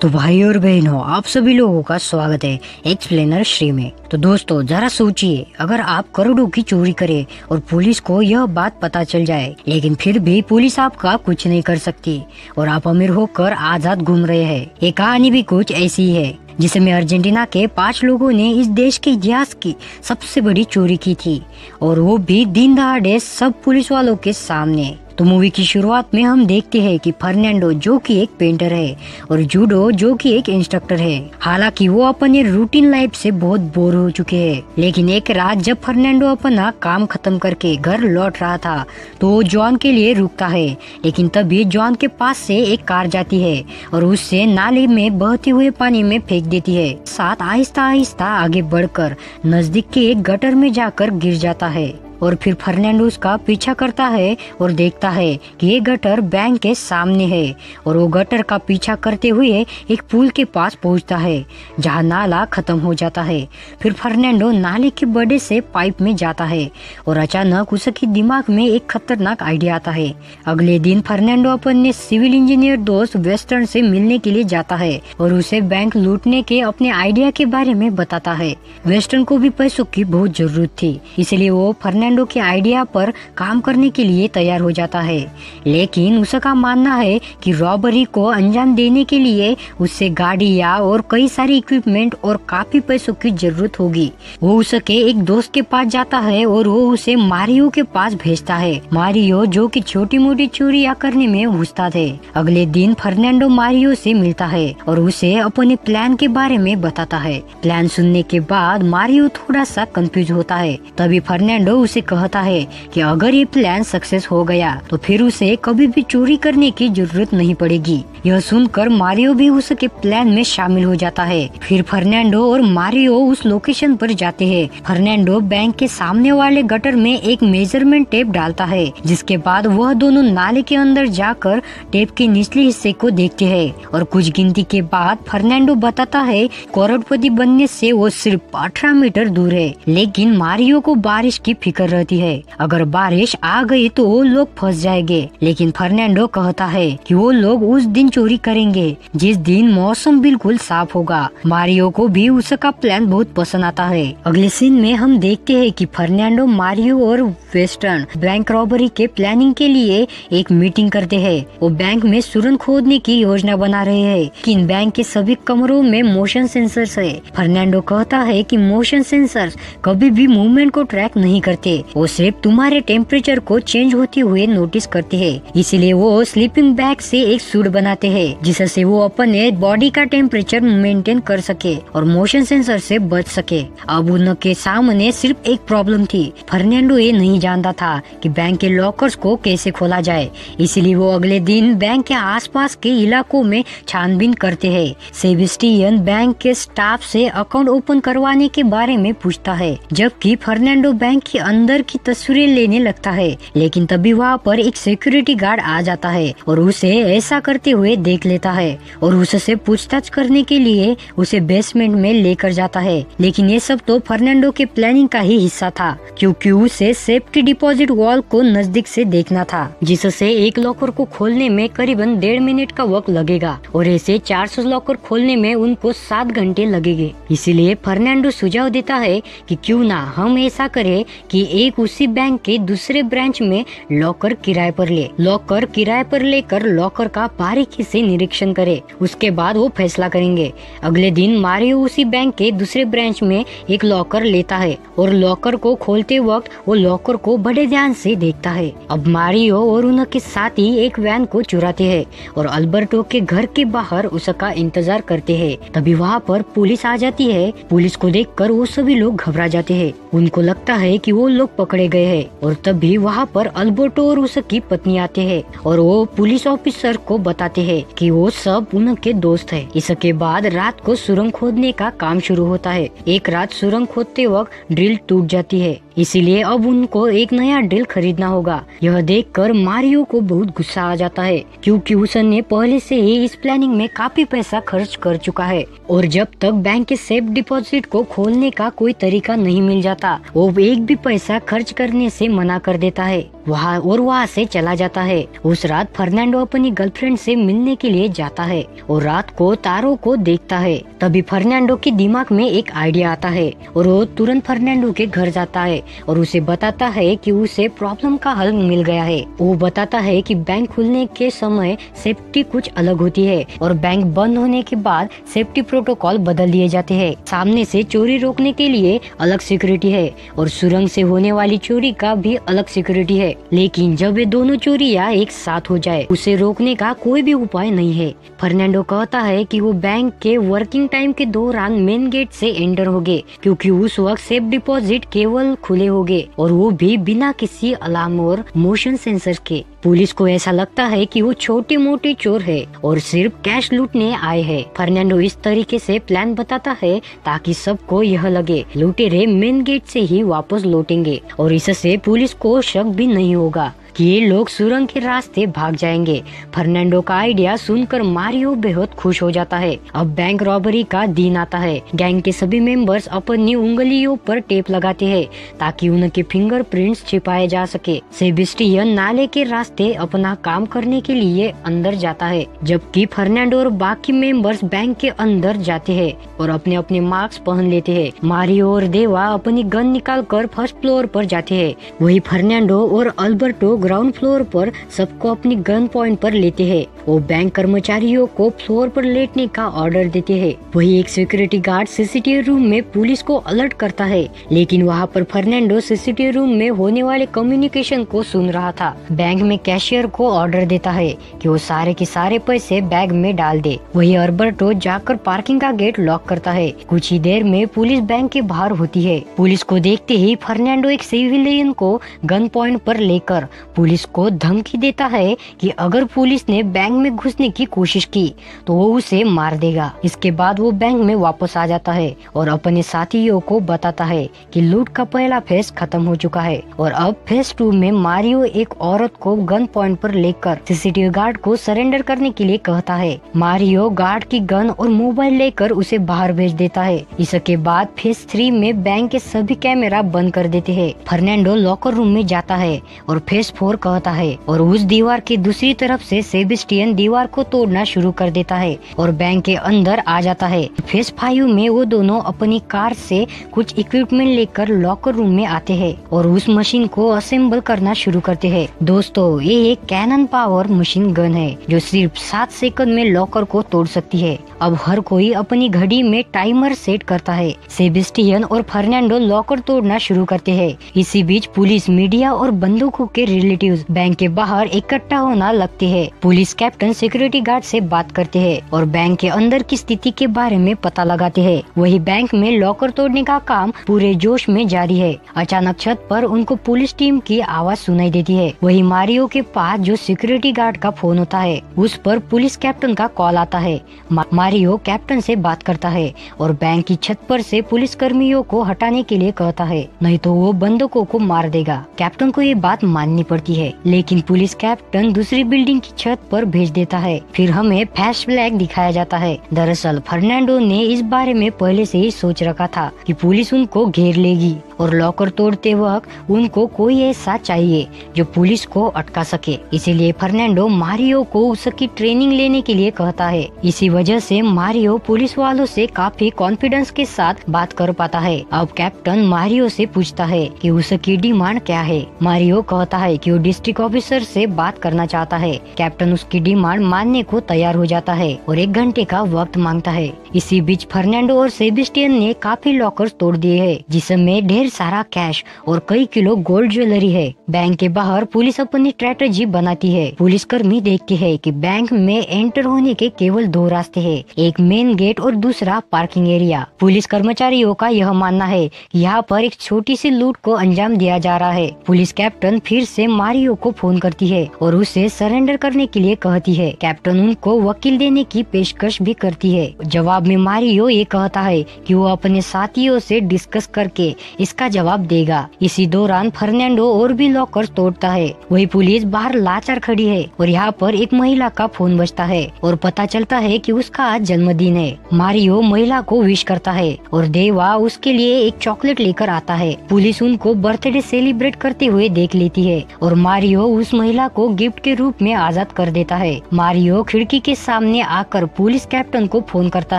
तो भाई और बहनों, आप सभी लोगों का स्वागत है एक्सप्लेनर श्री में। तो दोस्तों जरा सोचिए, अगर आप करोड़ों की चोरी करें और पुलिस को यह बात पता चल जाए, लेकिन फिर भी पुलिस आपका कुछ नहीं कर सकती और आप अमीर होकर आजाद घूम रहे हैं। ये कहानी भी कुछ ऐसी है जिसमें अर्जेंटीना के 5 लोगों ने इस देश के इतिहास की सबसे बड़ी चोरी की थी, और वो भी दिन दहाड़े सब पुलिस वालों के सामने। तो मूवी की शुरुआत में हम देखते हैं कि फर्नांडो जो कि एक पेंटर है और जूडो जो कि एक इंस्ट्रक्टर है। हालांकि वो अपने रूटीन लाइफ से बहुत बोर हो चुके हैं, लेकिन एक रात जब फर्नांडो अपना काम खत्म करके घर लौट रहा था तो वो जॉन के लिए रुकता है। लेकिन तभी जॉन के पास से एक कार जाती है और उससे नाले में बहते हुए पानी में फेंक देती है। साथ आहिस्ता आहिस्ता आगे बढ़कर नजदीक के एक गटर में जाकर गिर जाता है और फिर फर्नांडो उसका पीछा करता है और देखता है कि ये गटर बैंक के सामने है और वो गटर का पीछा करते हुए एक पुल के पास पहुंचता है जहां नाला खत्म हो जाता है। फिर फर्नांडो नाले के बड़े से पाइप में जाता है और अचानक उसके दिमाग में एक खतरनाक आइडिया आता है। अगले दिन फर्नांडो अपने सिविल इंजीनियर दोस्त वेस्टर्न से मिलने के लिए जाता है और उसे बैंक लूटने के अपने आइडिया के बारे में बताता है। वेस्टर्न को भी पैसों की बहुत जरूरत थी, इसलिए वो फर्नांडो के आइडिया पर काम करने के लिए तैयार हो जाता है। लेकिन उसका मानना है कि रॉबरी को अंजाम देने के लिए उससे गाड़ियाँ और कई सारे इक्विपमेंट और काफी पैसों की जरूरत होगी। वो उसके एक दोस्त के पास जाता है और वो उसे मारियो के पास भेजता है। मारियो जो कि छोटी मोटी चोरियां करने में उस्ताद है। अगले दिन फर्नांडो मारियो से मिलता है और उसे अपने प्लान के बारे में बताता है। प्लान सुनने के बाद मारियो थोड़ा सा कंफ्यूज होता है। तभी फर्नांडो उसे कहता है कि अगर ये प्लान सक्सेस हो गया तो फिर उसे कभी भी चोरी करने की जरूरत नहीं पड़ेगी। यह सुनकर मारियो भी उसके प्लान में शामिल हो जाता है। फिर फर्नांडो और मारियो उस लोकेशन पर जाते हैं। फर्नांडो बैंक के सामने वाले गटर में एक मेजरमेंट टेप डालता है, जिसके बाद वह दोनों नाले के अंदर जाकर टेप के निचले हिस्से को देखते हैं और कुछ गिनती के बाद फर्नांडो बताता है करोड़पति बनने से वो सिर्फ 18 मीटर दूर है। लेकिन मारियो को बारिश की फिक्र रहती है, अगर बारिश आ गई तो वो लोग फंस जाएंगे। लेकिन फर्नांडो कहता है कि वो लोग उस दिन चोरी करेंगे जिस दिन मौसम बिल्कुल साफ होगा। मारियो को भी उसका प्लान बहुत पसंद आता है। अगले सीन में हम देखते हैं कि फर्नांडो, मारियो और वेस्टर्न बैंक रॉबरी के प्लानिंग के लिए एक मीटिंग करते हैं। वो बैंक में सुरंग खोदने की योजना बना रहे हैं कि इन बैंक के सभी कमरों में मोशन सेंसर्स है। फर्नांडो कहता है कि मोशन सेंसर्स कभी भी मूवमेंट को ट्रैक नहीं करते, वो सिर्फ तुम्हारे टेम्परेचर को चेंज होते हुए नोटिस करते हैं। इसलिए वो स्लीपिंग बैग से एक सूट बनाते हैं जिससे वो अपने बॉडी का टेम्परेचर मेंटेन कर सके और मोशन सेंसर से बच सके। अब उनके सामने सिर्फ एक प्रॉब्लम थी। फर्नांडो ये नहीं जानता था कि बैंक के लॉकर्स को कैसे खोला जाए, इसलिए वो अगले दिन बैंक के आसपास के इलाकों में छानबीन करते हैं। सेबेस्टियन बैंक के स्टाफ से अकाउंट ओपन करवाने के बारे में पूछता है, जबकि फर्नांडो बैंक के अंदर की तस्वीरें लेने लगता है। लेकिन तभी वहाँ पर एक सिक्योरिटी गार्ड आ जाता है और उसे ऐसा करते हुए देख लेता है और उससे पूछताछ करने के लिए उसे बेसमेंट में लेकर जाता है। लेकिन ये सब तो फर्नांडो के प्लानिंग का ही हिस्सा था, क्योंकि उसे सेफ्टी डिपॉजिट वॉल को नजदीक से देखना था, जिससे एक लॉकर को खोलने में करीबन 1.5 मिनट का वक्त लगेगा और ऐसे 400 लॉकर खोलने में उनको 7 घंटे लगेंगे। इसीलिए फर्नांडो सुझाव देता है कि क्यों ना हम ऐसा करें कि एक उसी बैंक के दूसरे ब्रांच में लॉकर किराए पर ले। लॉकर किराए पर लेकर लॉकर का बारीकी से निरीक्षण करे, उसके बाद वो फैसला करेंगे। अगले दिन मारियो उसी बैंक के दूसरे ब्रांच में एक लॉकर लेता है और लॉकर को खोलते वक्त वो लॉकर को बड़े ध्यान से देखता है। अब मारियो और उनके साथी एक वैन को चुराते हैं और अल्बर्टो के घर के बाहर उसका इंतजार करते हैं। तभी वहाँ पर पुलिस आ जाती है। पुलिस को देखकर वो सभी लोग घबरा जाते हैं। उनको लगता है कि वो लोग पकड़े गए हैं और तभी वहाँ पर अल्बर्टो और उसकी पत्नी आते हैं और वो पुलिस ऑफिसर को बताते हैं कि वो सब उनके दोस्त है। इसके बाद रात को सुरंग खोदने का काम शुरू होता है। एक रात सुरंग खोदते वक्त ड्रिल टूट जाती है इसीलिए अब उनको एक नया ड्रिल खरीदना होगा। यह देखकर मारियो को बहुत गुस्सा आ जाता है, क्योंकि उसने पहले से ही इस प्लानिंग में काफी पैसा खर्च कर चुका है और जब तक बैंक के सेफ डिपॉजिट को खोलने का कोई तरीका नहीं मिल जाता, वो एक भी पैसा खर्च करने से मना कर देता है वहाँ से चला जाता है। उस रात फर्नांडो अपनी गर्लफ्रेंड से मिलने के लिए जाता है और रात को तारों को देखता है। तभी फर्नांडो के दिमाग में एक आइडिया आता है और वो तुरंत फर्नांडो के घर जाता है और उसे बताता है कि उसे प्रॉब्लम का हल मिल गया है। वो बताता है कि बैंक खुलने के समय सेफ्टी कुछ अलग होती है और बैंक बंद होने के बाद सेफ्टी प्रोटोकॉल बदल दिए जाते हैं। सामने से चोरी रोकने के लिए अलग सिक्योरिटी है और सुरंग से होने वाली चोरी का भी अलग सिक्योरिटी है, लेकिन जब ये दोनों चोरियां एक साथ हो जाए उसे रोकने का कोई भी उपाय नहीं है। फर्नांडो कहता है कि वो बैंक के वर्किंग टाइम के दौरान मेन गेट से एंटर होंगे, क्योंकि उस वक्त सेफ डिपॉजिट केवल खुले होंगे और वो भी बिना किसी अलार्म और मोशन सेंसर के। पुलिस को ऐसा लगता है कि वो छोटे मोटे चोर है और सिर्फ कैश लूटने आए हैं। फर्नांडो इस तरीके से प्लान बताता है ताकि सबको यह लगे लुटेरे मेन गेट से ही वापस लौटेंगे और इससे पुलिस को शक भी नहीं होगा कि ये लोग सुरंग के रास्ते भाग जाएंगे। फर्नांडो का आइडिया सुनकर मारियो बेहद खुश हो जाता है। अब बैंक रॉबरी का दिन आता है। गैंग के सभी मेंबर्स अपनी उंगलियों पर टेप लगाते हैं ताकि उनके फिंगरप्रिंट्स छिपाए जा सके। सेबेस्टियन नाले के रास्ते अपना काम करने के लिए अंदर जाता है, जबकि फर्नांडो और बाकी मेंबर्स बैंक के अंदर जाते हैं और अपने अपने मास्क पहन लेते हैं। मारियो और देवा अपनी गन निकाल कर फर्स्ट फ्लोर पर जाते हैं। वही फर्नांडो और अल्बर्टो ग्राउंड फ्लोर पर सबको अपनी गन पॉइंट पर लेते हैं। वो बैंक कर्मचारियों को फ्लोर पर लेटने का ऑर्डर देते हैं। वही एक सिक्योरिटी गार्ड सीसीटीवी रूम में पुलिस को अलर्ट करता है, लेकिन वहाँ पर फर्नांडो सीसीटीवी रूम में होने वाले कम्युनिकेशन को सुन रहा था। बैंक में कैशियर को ऑर्डर देता है कि वो सारे के सारे पैसे बैग में डाल दे। वही अल्बर्टो जाकर पार्किंग का गेट लॉक करता है। कुछ ही देर में पुलिस बैंक के बाहर होती है। पुलिस को देखते ही फर्नांडो एक सिविलियन को गन पॉइंट पर लेकर पुलिस को धमकी देता है कि अगर पुलिस ने बैंक में घुसने की कोशिश की तो वो उसे मार देगा। इसके बाद वो बैंक में वापस आ जाता है और अपने साथियों को बताता है कि लूट का पहला फेज खत्म हो चुका है और अब फेज 2 में मारियो एक औरत को गन पॉइंट पर लेकर सीसीटीवी गार्ड को सरेंडर करने के लिए कहता है। मारियो गार्ड की गन और मोबाइल लेकर उसे बाहर भेज देता है। इसके बाद फेज 3 में बैंक के सभी कैमरा बंद कर देते हैं। फर्नांडो लॉकर रूम में जाता है और फेज 4 कहता है और उस दीवार की दूसरी तरफ से सेबेस्टियन दीवार को तोड़ना शुरू कर देता है और बैंक के अंदर आ जाता है। फेज 5 में वो दोनों अपनी कार से कुछ इक्विपमेंट लेकर लॉकर रूम में आते हैं और उस मशीन को असेंबल करना शुरू करते हैं। दोस्तों, ये एक कैनन पावर मशीन गन है जो सिर्फ 7 सेकंड में लॉकर को तोड़ सकती है। अब हर कोई अपनी घड़ी में टाइमर सेट करता है। सेबेस्टियन और फर्नांडो लॉकर तोड़ना शुरू करते हैं। इसी बीच पुलिस, मीडिया और बंदूकों के रिलेटिव्स बैंक के बाहर इकट्ठा होना लगते हैं। पुलिस कैप्टन सिक्योरिटी गार्ड से बात करते हैं और बैंक के अंदर की स्थिति के बारे में पता लगाते हैं। वही बैंक में लॉकर तोड़ने का काम पूरे जोश में जारी है। अचानक छत पर उनको पुलिस टीम की आवाज सुनाई देती है। वही मारियो के पास जो सिक्योरिटी गार्ड का फोन होता है उस पर पुलिस कैप्टन का कॉल आता है। मारियो कैप्टन से बात करता है और बैंक की छत पर से पुलिस कर्मियों को हटाने के लिए कहता है, नहीं तो वो बंदूकों को मार देगा। कैप्टन को ये बात माननी पड़ती है, लेकिन पुलिस कैप्टन दूसरी बिल्डिंग की छत पर भेज देता है। फिर हमें फ्लैशबैक दिखाया जाता है। दरअसल फर्नांडो ने इस बारे में पहले से ही सोच रखा था कि पुलिस उनको घेर लेगी और लॉकर तोड़ते वक्त उनको कोई ऐसा चाहिए जो पुलिस को अटका सके। इसीलिए फर्नांडो मारियो को उसकी ट्रेनिंग लेने के लिए कहता है। इसी वजह से मारियो पुलिस वालों से काफी कॉन्फिडेंस के साथ बात कर पाता है। अब कैप्टन मारियो से पूछता है कि उसकी डिमांड क्या है। मारियो कहता है कि वो डिस्ट्रिक्ट ऑफिसर से बात करना चाहता है। कैप्टन उसकी डिमांड मानने को तैयार हो जाता है और 1 घंटे का वक्त मांगता है। इसी बीच फर्नांडो और सेबेस्टियन ने काफी लॉकर्स तोड़ दिए हैं, जिसमें ढेर सारा कैश और कई किलो गोल्ड ज्वेलरी है। बैंक के बाहर पुलिस अपनी स्ट्रेटेजी बनाती है। पुलिस कर्मी देखते हैं कि बैंक में एंटर होने के केवल 2 रास्ते हैं, एक मेन गेट और दूसरा पार्किंग एरिया। पुलिस कर्मचारियों का यह मानना है कि यहाँ पर एक छोटी सी लूट को अंजाम दिया जा रहा है। पुलिस कैप्टन फिर से मारियो को फोन करती है और उसे सरेंडर करने के लिए कहती है। कैप्टन उनको वकील देने की पेशकश भी करती है। जवाब में मारियो ये कहता है कि वो अपने साथियों से डिस्कस करके इस इसका जवाब देगा। इसी दौरान फर्नांडो और भी लॉकर तोड़ता है। वही पुलिस बाहर लाचार खड़ी है और यहाँ पर एक महिला का फोन बजता है और पता चलता है कि उसका आज जन्मदिन है। मारियो महिला को विश करता है और देवा उसके लिए एक चॉकलेट लेकर आता है। पुलिस उनको बर्थडे सेलिब्रेट करते हुए देख लेती है और मारियो उस महिला को गिफ्ट के रूप में आजाद कर देता है। मारियो खिड़की के सामने आकर पुलिस कैप्टन को फोन करता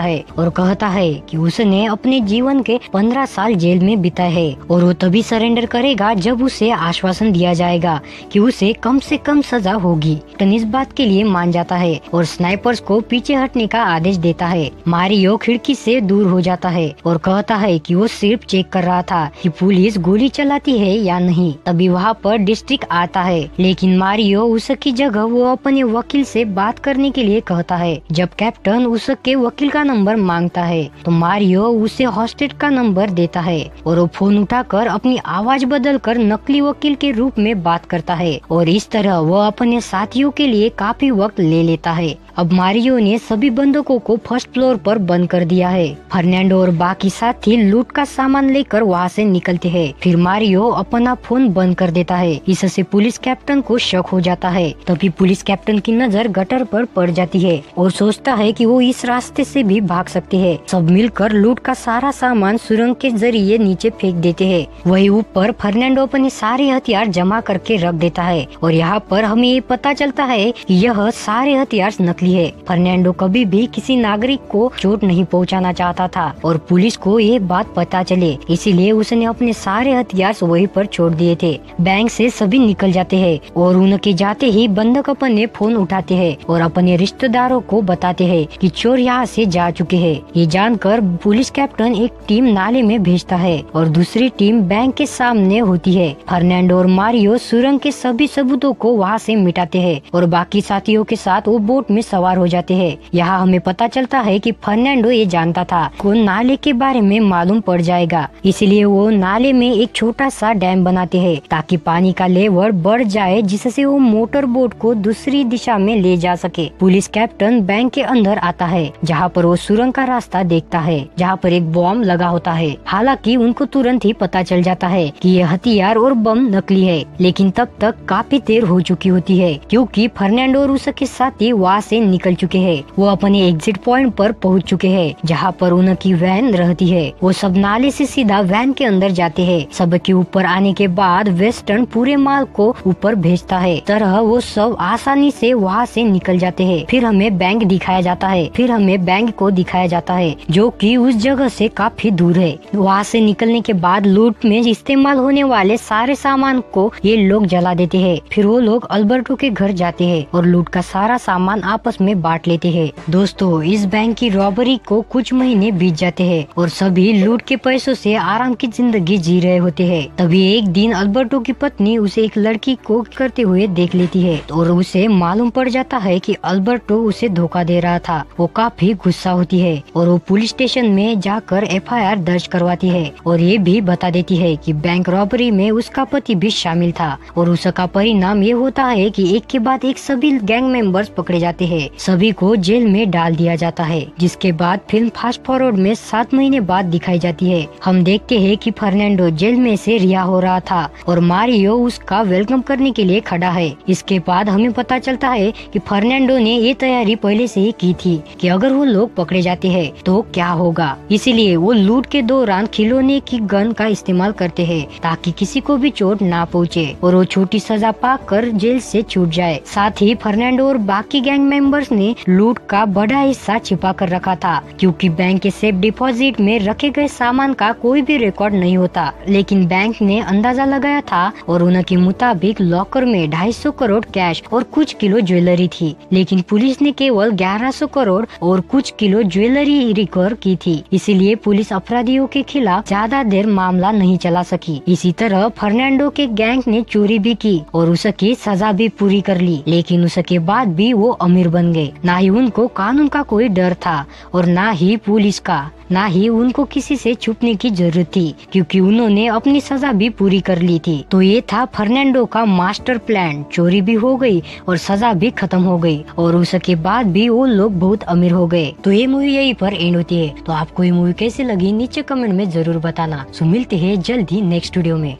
है और कहता है कि उसने अपने जीवन के 15 साल जेल में बिताए है और वो तभी सरेंडर करेगा जब उसे आश्वासन दिया जाएगा कि उसे कम से कम सजा होगी। कैप्टन इस बात के लिए मान जाता है और स्नाइपर्स को पीछे हटने का आदेश देता है। मारियो खिड़की से दूर हो जाता है और कहता है कि वो सिर्फ चेक कर रहा था कि पुलिस गोली चलाती है या नहीं। तभी वहाँ पर डिस्ट्रिक्ट आता है, लेकिन मारियो उसकी जगह वो अपने वकील से बात करने के लिए कहता है। जब कैप्टन उसके वकील का नंबर मांगता है तो मारियो उसे हॉस्टेज का नंबर देता है और वो फोन उठाकर अपनी आवाज बदलकर नकली वकील के रूप में बात करता है और इस तरह वो अपने साथियों के लिए काफी वक्त ले लेता है। अब मारियो ने सभी बंदूकों को फर्स्ट फ्लोर पर बंद कर दिया है। फर्नांडो और बाकी साथी लूट का सामान लेकर वहाँ से निकलते हैं। फिर मारियो अपना फोन बंद कर देता है। इससे पुलिस कैप्टन को शक हो जाता है। तभी पुलिस कैप्टन की नजर गटर पर पड़ जाती है और सोचता है कि वो इस रास्ते से भी भाग सकते हैं। सब मिलकर लूट का सारा सामान सुरंग के जरिए नीचे फेंक देते हैं। वही ऊपर फर्नांडो अपने सारे हथियार जमा करके रख देता है और यहाँ पर हमें ये पता चलता है कि यह सारे हथियार नकली है। फर्नांडो कभी भी किसी नागरिक को चोट नहीं पहुंचाना चाहता था और पुलिस को ये बात पता चले, इसीलिए उसने अपने सारे हथियार वहीं पर छोड़ दिए थे। बैंक से सभी निकल जाते हैं और उनके जाते ही बंधक अपने फोन उठाते हैं और अपने रिश्तेदारों को बताते हैं कि चोर यहाँ से जा चुके हैं। ये जानकर पुलिस कैप्टन एक टीम नाले में भेजता है और दूसरी टीम बैंक के सामने होती है। फर्नांडो और मारियो सुरंग के सभी सबूतों को वहाँ से मिटाते हैं और बाकी साथियों के साथ वो बोट में सवार हो जाते हैं। यहाँ हमें पता चलता है कि फर्नांडो ये जानता था को नाले के बारे में मालूम पड़ जाएगा, इसलिए वो नाले में एक छोटा सा डैम बनाते हैं ताकि पानी का लेवल बढ़ जाए, जिससे वो मोटर बोट को दूसरी दिशा में ले जा सके। पुलिस कैप्टन बैंक के अंदर आता है जहाँ पर वो सुरंग का रास्ता देखता है जहाँ पर एक बम लगा होता है। हालांकि उनको तुरंत ही पता चल जाता है कि ये हथियार और बम नकली है, लेकिन तब तक काफी देर हो चुकी होती है क्योंकि फर्नांडो और उसके साथी वहाँ से निकल चुके हैं। वो अपने एग्जिट पॉइंट पर पहुंच चुके हैं जहाँ पर उनकी वैन रहती है। वो सब नाले से सीधा वैन के अंदर जाते हैं। सबके ऊपर आने के बाद वेस्टर्न पूरे माल को ऊपर भेजता है। तरह वो सब आसानी से वहाँ से निकल जाते हैं। फिर हमें बैंक दिखाया जाता है जो कि उस जगह से काफी दूर है। वहाँ से निकलने के बाद लूट में इस्तेमाल होने वाले सारे सामान को ये लोग जला देते हैं। फिर वो लोग अल्बर्टो के घर जाते हैं और लूट का सारा सामान आपस में बांट लेते हैं। दोस्तों, इस बैंक की रॉबरी को कुछ महीने बीत जाते हैं और सभी लूट के पैसों से आराम की जिंदगी जी रहे होते हैं। तभी एक दिन अल्बर्टो की पत्नी उसे एक लड़की को करते हुए देख लेती है और उसे मालूम पड़ जाता है कि अल्बर्टो उसे धोखा दे रहा था। वो काफी गुस्सा होती है और वो पुलिस स्टेशन में जाकर FIR दर्ज करवाती है और ये भी बता देती है कि बैंक रॉबरी में उसका पति भी शामिल था और उसका परिणाम ये होता है कि एक के बाद एक सभी गैंग मेंबर्स पकड़े जाते हैं। सभी को जेल में डाल दिया जाता है, जिसके बाद फिल्म फास्ट फॉरवर्ड में 7 महीने बाद दिखाई जाती है। हम देखते हैं कि फर्नांडो जेल में से रिहा हो रहा था और मारियो उसका वेलकम करने के लिए खड़ा है। इसके बाद हमें पता चलता है कि फर्नांडो ने ये तैयारी पहले से ही की थी कि अगर वो लोग पकड़े जाते हैं तो क्या होगा, इसीलिए वो लूट के दौरान खिलौने की गन का इस्तेमाल करते हैं ताकि किसी को भी चोट ना पहुँचे और वो छोटी सजा पाकर जेल से छूट जाए। साथ ही फर्नांडो और बाकी गैंग मेंबर्स ने लूट का बड़ा हिस्सा छिपा कर रखा था क्योंकि बैंक के सेफ डिपॉजिट में रखे गए सामान का कोई भी रिकॉर्ड नहीं होता, लेकिन बैंक ने अंदाजा लगाया था और उनके मुताबिक लॉकर में 250 करोड़ कैश और कुछ किलो ज्वेलरी थी, लेकिन पुलिस ने केवल 1100 करोड़ और कुछ किलो ज्वेलरी रिकवर की थी। इसीलिए पुलिस अपराधियों के खिलाफ ज्यादा देर मामला नहीं चला सकी। इसी तरह फर्नांडो के गैंग ने चोरी भी की और उसकी सजा भी पूरी कर ली, लेकिन उसके बाद भी वो अमीर बन गए। ना ही उनको कानून का कोई डर था और ना ही पुलिस का। ना ही उनको किसी से छुपने की जरूरत थी, क्योंकि उन्होंने अपनी सजा भी पूरी कर ली थी। तो ये था फर्नांडो का मास्टर प्लान। चोरी भी हो गई और सजा भी खत्म हो गई, और उसके बाद भी वो लोग बहुत अमीर हो गए। तो ये मूवी यहीं पर एंड होती है। तो आपको ये मूवी कैसी लगी नीचे कमेंट में जरूर बताना। सो मिलते हैं जल्द ही नेक्स्ट वीडियो में।